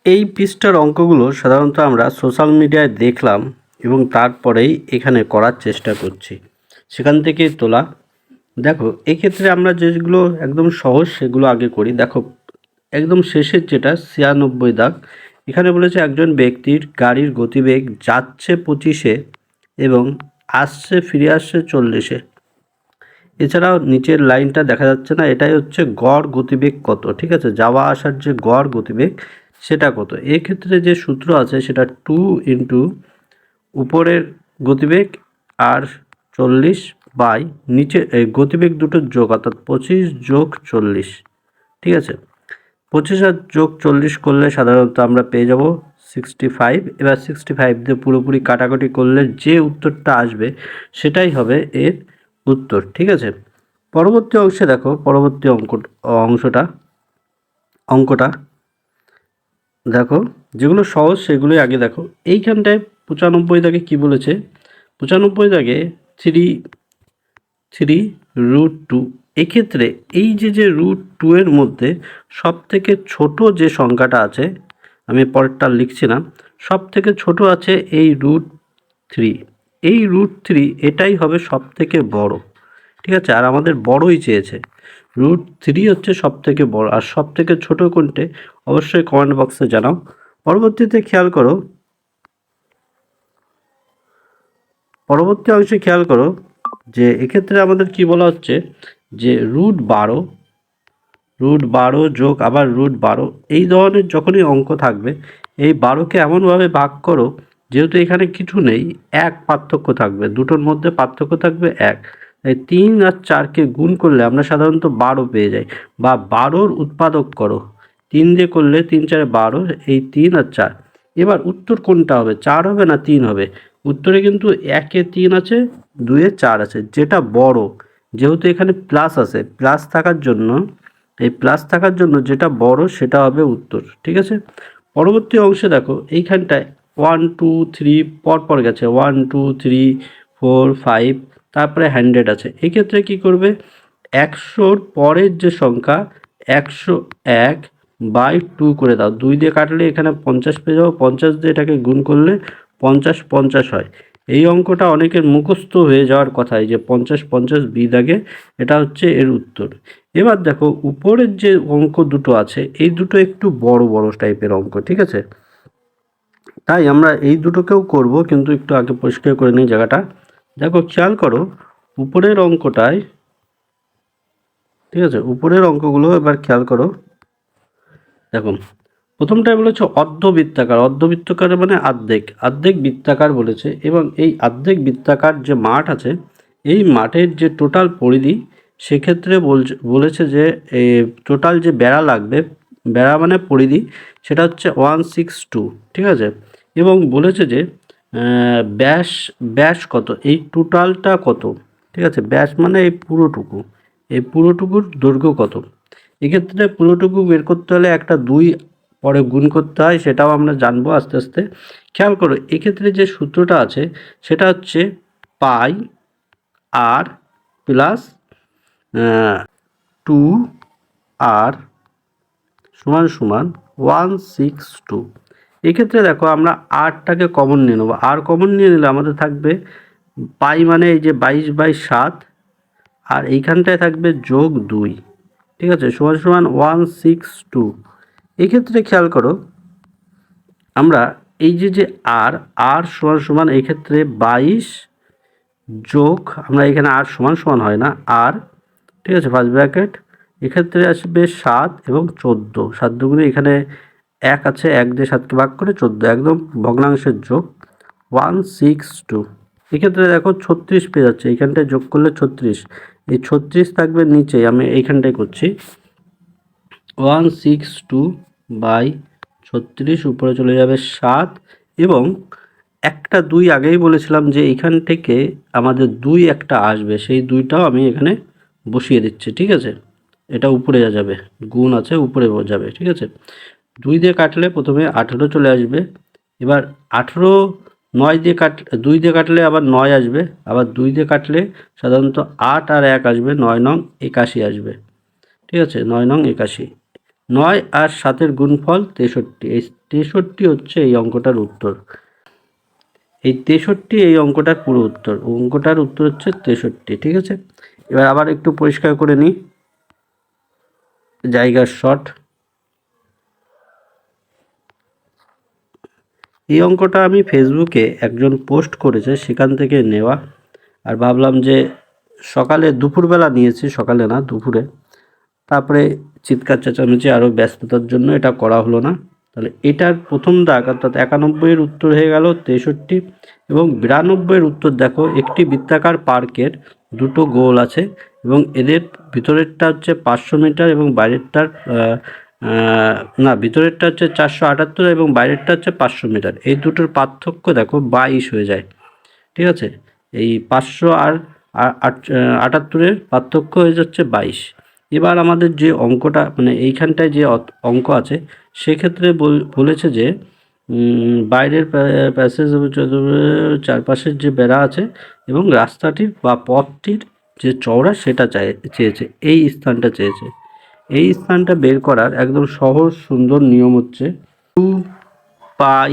এই পৃষ্ঠার অঙ্কগুলো সাধারণত আমরা সোশ্যাল মিডিয়ায় দেখলাম এবং তারপরেই এখানে করার চেষ্টা করছি, সেখান থেকেই তোলা। দেখো, এক্ষেত্রে আমরা যেগুলো একদম সহজ সেগুলো আগে করি। দেখো, একদম শেষের যেটা 96 দাগ, এখানে বলেছে একজন ব্যক্তির গাড়ির গতিবেগ যাচ্ছে 25-এ এবং ফিরে আসছে 40-এ। এছাড়াও নিচের লাইনটা দেখা যাচ্ছে না, এটাই হচ্ছে গড় গতিবেগ কত। ঠিক আছে, যাওয়া আসার যে গড় গতিবেগ সেটা কত। এক্ষেত্রে যে সূত্র আছে সেটা 2 ইন্টু উপরের গতিবেগ আর 40 বাই নিচে গতিবেগ দুটোর যোগ, অর্থাৎ 25 যোগ 40। ঠিক আছে, 25 আর যোগ 40 করলে সাধারণত আমরা পেয়ে যাব 65। এবার 65 দিয়ে পুরোপুরি কাটাকাটি করলে যে উত্তরটা আসবে সেটাই হবে এর উত্তর। ঠিক আছে, পরবর্তী অংশে দেখো, পরবর্তী অঙ্কটা দেখো, যেগুলো সহজ সেগুলোই আগে দেখো। এইখানটায় 95 দাগে কি বলেছে? 95 দাগে 3√2। এক্ষেত্রে এই যে √2 এর মধ্যে সব থেকে ছোট যে সংখ্যাটা আছে, আমি পরেরটা লিখছি না, সব থেকে ছোট আছে এই √3। এই √3 এটাই হবে সব থেকে বড়। ঠিক আছে, আর আমাদের বড়ই চেয়েছে। √3 হচ্ছে সব থেকে বড়, আর সব থেকে ছোট কোনটে অবশ্যই কমেন্ট বক্সে জানাও। পরবর্তীতে খেয়াল করো, পরবর্তী অংশে খেয়াল করো যে এক্ষেত্রে আমাদের কি বলা হচ্ছে যে √12 যোগ আবার √12, এই ধরনের যখনই অঙ্ক থাকবে এই 12কে এমনভাবে ভাগ করো যেহেতু এখানে কিছু নেই, এক পার্থক্য থাকবে, দুটোর মধ্যে পার্থক্য থাকবে এক। তাই 3 আর 4কে গুণ করলে আমরা সাধারণত 12 পেয়ে যাই, বা 12র উৎপাদক করো। 3 দিয়ে করলে 3 4 12, এই 3 আর 4। এবার উত্তর কোনটা হবে, 4 হবে না 3 হবে? উত্তরে কিন্তু 1-এ 3 আছে, 2-এ 4 আছে, যেটা বড়। যেহেতু এখানে প্লাস আছে, প্লাস থাকার জন্য, এই প্লাস থাকার জন্য যেটা বড় সেটা হবে উত্তর। ঠিক আছে, পরবর্তী অংশে দেখো, এইখানটায় 1 2 3 পর গেছে, 1 2 3 4 5, তারপরে 100 আছে। এক্ষেত্রে কি করবে, 100-র পরের যে সংখ্যা 101 বাই 2 করে দাও। 2 দিয়ে কাটলে এখানে 50 পেয়ে যাবো, 50 দিয়ে এটাকে গুণ করলে 50 হয়। এই অঙ্কটা অনেকের মুখস্থ হয়ে যাওয়ার কথা, এই যে 50 দাগে, এটা হচ্ছে এর উত্তর। এবার দেখো, উপরের যে অঙ্ক দুটো আছে এই দুটো একটু বড় বড় টাইপের অঙ্ক। ঠিক আছে, তাই আমরা এই দুটোকেও করব, কিন্তু একটু আগে পরিষ্কার করে নিই জায়গাটা। দেখো, খেয়াল করো উপরের অঙ্কটায়, ঠিক আছে, উপরের অঙ্কগুলো এবার খেয়াল করো। দেখো, প্রথমটায় বলেছে অর্ধবৃত্তাকার। অর্ধবৃত্তাকার মানে অর্ধেক বৃত্তাকার বলেছে, এবং এই অর্ধেক বৃত্তাকার যে মাঠ আছে এই মাঠের যে টোটাল পরিধি, সেক্ষেত্রে বলেছে যে টোটাল যে বেড়া লাগবে, বেড়া মানে পরিধি, সেটা হচ্ছে 162। ঠিক আছে, এবং বলেছে যে ব্যাস কত, এই টোটালটা কত। ঠিক আছে, ব্যাস মানে এই পুরোটুকুর দৈর্ঘ্য কত। এক্ষেত্রে পুরোটুকু বের করতে হলে একটা 2 পরে গুণ করতে হয়, সেটাও আমরা জানবো আস্তে আস্তে। খেয়াল করো, এক্ষেত্রে যে সূত্রটা আছে সেটা হচ্ছে পাই আর প্লাস 2r সমান সমান 162। এক্ষেত্রে দেখো, আমরা আরটাকে কমন নিয়ে নেবো। আর কমন নিয়ে নিলে আমাদের থাকবে পাই মানে এই যে 22/7, আর এইখানটায় থাকবে যোগ 2। ঠিক আছে, সমান সমান 162। এক্ষেত্রে খেয়াল করো, আমরা এই যে আর সমান সমান, এক্ষেত্রে 22 যোগ, আমরা এখানে আর সমান সমান হয় না আর, ঠিক আছে, ফার্স্ট ব্র্যাকেট, এক্ষেত্রে আসবে 7 এবং 14। 7 দুগুণে এখানে 1 আছে, 1 দিয়ে 7কে ভাগ করে 14, একদম ভগ্নাংশের যোগ 162। এক্ষেত্রে দেখো 36 পেয়ে যাচ্ছে, এইখানটায় যোগ করলে 36, এই 36 থাকবে নিচে, আমি এইখানটায় করছি 162/36, উপরে চলে যাবে 7, এবং একটা 2 আগেই বলেছিলাম যে এইখান থেকে আমাদের 2 একটা আসবে, সেই 2টাও আমি এখানে বসিয়ে দিচ্ছি। ঠিক আছে, এটা উপরে যাবে, গুণ আছে উপরে যাবে। ঠিক আছে, 2 দিয়ে কাটলে প্রথমে 18 চলে আসবে, এবার 18 2 দিয়ে কাটলে আবার 9 আসবে, আবার 2 দিয়ে কাটলে সাধারণত 8 আর 1 আসবে, 9 নং 81 আসবে। ঠিক আছে, 9 নং 81। 9 আর 7-এর গুণফল 63। এই 63 হচ্ছে এই অঙ্কটার উত্তর। এই 63 এই অঙ্কটার পুরো উত্তর। অঙ্কটার উত্তর হচ্ছে 63। ঠিক আছে, এবার আবার একটু পরিষ্কার করে নিই জায়গার শর্ট। এই অঙ্কটা আমি ফেসবুকে একজন পোস্ট করেছে সেখান থেকে নেওয়া, আর ভাবলাম যে সকালে দুপুরবেলা নিয়েছি, সকালে না দুপুরে, তারপরে চিৎকার চেঁচামেচি আরও ব্যস্ততার জন্য এটা করা হলো না। তাহলে এটার প্রথম দাগ অর্থাৎ 91-এর উত্তর হয়ে গেল 63, এবং 92-এর উত্তর দেখো, একটি বৃত্তাকার পার্কের দুটো গোল আছে এবং এদের ভিতরেরটা হচ্ছে 500 মিটার এবং বাইরেরটার না, ভিতরেরটা হচ্ছে 478 এবং বাইরেরটা হচ্ছে 500 মিটার। এই দুটোর পার্থক্য দেখো 22 হয়ে যায়। ঠিক আছে, এই 500 আর 78-এর পার্থক্য হয়ে যাচ্ছে 22। এবার আমাদের যে অঙ্কটা মানে এইখানটায় যে অঙ্ক আছে সেক্ষেত্রে বলেছে যে বাইরের প্যাসেজ চারপাশের যে বেড়া আছে এবং রাস্তাটির বা পথটির যে চওড়া সেটা চেয়েছে, এই স্থানটা চেয়েছে। এই স্থানটা বের করার একদম সহজ সুন্দর নিয়ম হচ্ছে 2 পাই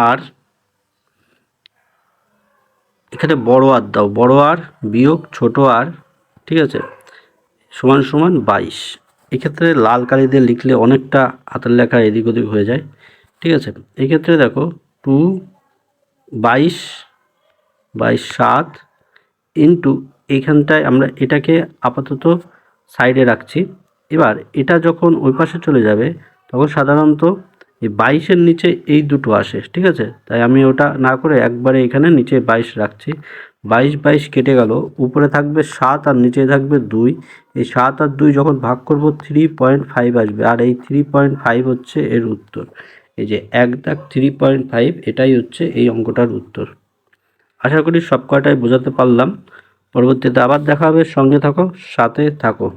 আর, এখানে বড় আর দাও, বড় আর বিয়োগ ছোট আর, ঠিক আছে, সমান সমান 22। এক্ষেত্রে লাল কালি দিয়ে লিখলে অনেকটা হাতের লেখা এদিক ওদিক হয়ে যায়। ঠিক আছে, এক্ষেত্রে দেখো 2 22 7 ইন্টু, এইখানটায় আমরা এটাকে আপাতত সাইডে রাখছি। এবার এটা যখন ওই পাশে চলে যাবে তখন সাধারণত এই 22-এর নিচে এই দুটো আসে। ঠিক আছে, তাই আমি ওটা না করে একবারে এখানে নিচে 22 রাখছি। 22 22 কেটে গেল, উপরে থাকবে 7 আর নিচে থাকবে 2। এই 7 আর 2 যখন ভাগ করব 3.5 আসবে, আর এই 3.5 হচ্ছে এর উত্তর। এই যে এক দাগ 3.5, এটাই হচ্ছে এই অঙ্কটার উত্তর। আশা করি সব কয়টাই বোঝাতে পারলাম। পরবর্তীতে আবার দেখা হবে, সঙ্গে থাকো, সাথে থাকো।